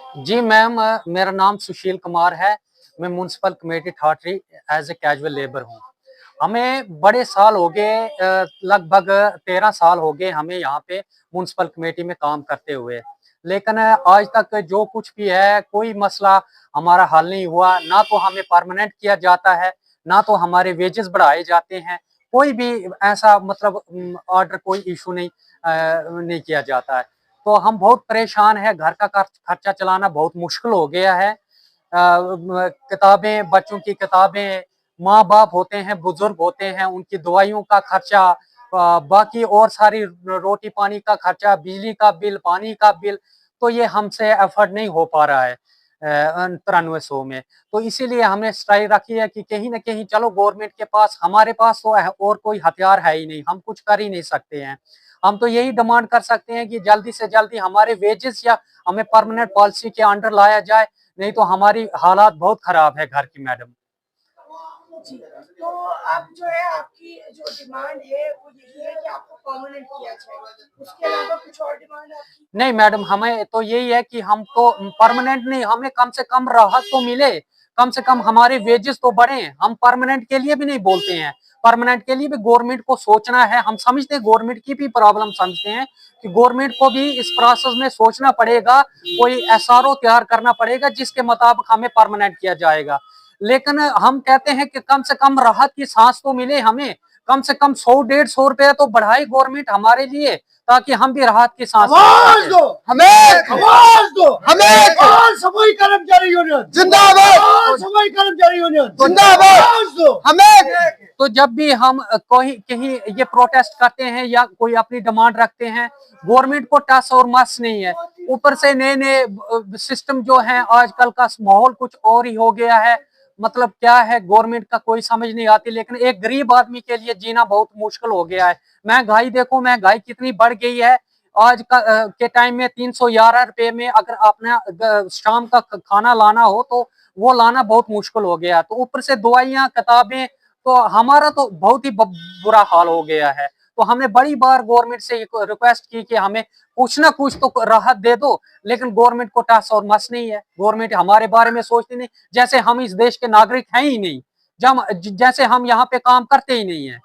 जी ma'am, मेरा नाम सुशील कुमार है। मैं municipal committee Thathri as a casual labour हूँ। हमें बड़े साल हो गए, लगभग 13 साल हो गए हमें यहाँ पे म्युनिसिपल कमेटी में काम करते हुए। लेकिन आज तक जो कुछ भी है, कोई मसला हमारा हल नहीं हुआ। ना तो हमें परमानेंट किया जाता है, ना तो हमारे वेजेस बढ़ाए जाते हैं। कोई भी ऐसा मतलब ऑर्डर, कोई इशू नहीं किया जाता है। तो हम बहुत परेशान हैं, घर का खर्चा चलाना बहुत मुश्किल हो गया है। किताबें, बच्चों की किताबें, माँ बाप होते हैं, बुजुर्ग होते हैं, उनकी दवाइयों का खर्चा, बाकी और सारी रोटी पानी का खर्चा, बिजली का बिल, पानी का बिल, तो ये हमसे अफोर्ड नहीं हो पा रहा है 9300 में। तो इसीलिए हमने स्ट्राइक रखी है कि कहीं ना कहीं चलो गवर्नमेंट के पास, हमारे पास तो और कोई हथियार है ही नहीं, हम कुछ कर ही नहीं सकते हैं। हम तो यही डिमांड कर सकते हैं कि जल्दी से जल्दी हमारे वेजेस या हमें परमानेंट पॉलिसी के अंडर लाया जाए, नहीं तो हमारी हालात बहुत खराब है घर की मैडम। जी, तो आप जो है आपकी जो डिमांड है वो यही है कि आपको परमानेंट किया जाए। उसके अलावा कुछ और डिमांड है आपकी? नहीं मैडम, हमें तो यही है कि हम तो परमानेंट नहीं, हमें कम से कम राहत तो मिले, कम से कम हमारे वेजेस तो बढ़े। हम परमानेंट के लिए भी नहीं बोलते हैं, परमानेंट के लिए भी गवर्नमेंट को सोचना है। हम समझते हैं, गवर्नमेंट की भी प्रॉब्लम समझते हैं कि गवर्नमेंट को भी इस प्रोसेस में सोचना पड़ेगा, कोई एसआरओ तैयार करना पड़ेगा जिसके मुताबिक हमें परमानेंट किया जाएगा। लेकिन हम कहते हैं कि कम से कम राहत की सांस तो मिले हमें, कम से कम 100-150 रुपया तो बढ़ाए गवर्नमेंट हमारे लिए, ताकि हम भी राहत की सांस आवाज दो हमें, आवाज दो हमें, सफाई कर्मचारी यूनियन जिंदाबाद, सफाई कर्मचारी यूनियन जिंदाबाद हमें। तो जब भी हम कोई कहीं ये प्रोटेस्ट करते हैं या कोई अपनी डिमांड रखते हैं, गवर्नमेंट को टस और मस नहीं है। ऊपर से नए नए सिस्टम जो है, आजकल का माहौल कुछ और ही हो गया है। मतलब क्या है, गवर्नमेंट का कोई समझ नहीं आती। लेकिन एक गरीब आदमी के लिए जीना बहुत मुश्किल हो गया है। महंगाई देखो, महंगाई कितनी बढ़ गई है। आज के टाइम में 311 रुपए में अगर अपना शाम का खाना लाना हो तो वो लाना बहुत मुश्किल हो गया। तो ऊपर से दवाइयाँ, किताबें, तो हमारा तो बहुत ही बुरा हाल हो गया है। तो हमने बड़ी बार गवर्नमेंट से रिक्वेस्ट की कि हमें कुछ ना कुछ तो राहत दे दो, लेकिन गवर्नमेंट को टस और मस नहीं है। गवर्नमेंट हमारे बारे में सोचती नहीं, जैसे हम इस देश के नागरिक हैं ही नहीं, जैसे हम यहाँ पे काम करते ही नहीं है।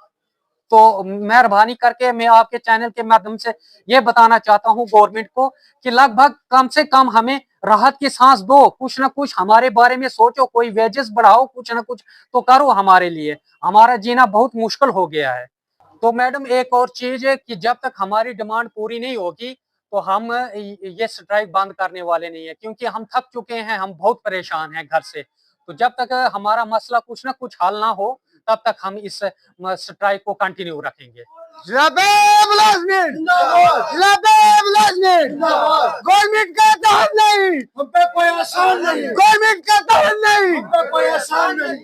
तो मेहरबानी करके मैं आपके चैनल के माध्यम से ये बताना चाहता हूँ गवर्नमेंट को कि लगभग कम से कम हमें राहत की सांस दो, कुछ ना कुछ हमारे बारे में सोचो, कोई वेजेस बढ़ाओ, कुछ ना कुछ तो करो हमारे लिए। हमारा जीना बहुत मुश्किल हो गया है। तो मैडम, एक और चीज है कि जब तक हमारी डिमांड पूरी नहीं होगी तो हम ये स्ट्राइक बंद करने वाले नहीं है, क्योंकि हम थक चुके हैं, हम बहुत परेशान हैं घर से। तो जब तक हमारा मसला कुछ ना कुछ हल ना हो, तब तक हम इस स्ट्राइक को कंटिन्यू रखेंगे। गवर्नमेंट का दहन नहीं, हम पे कोई आसान नहीं, गवर्नमेंट का दहन नहीं, हम पे कोई आसान नहीं।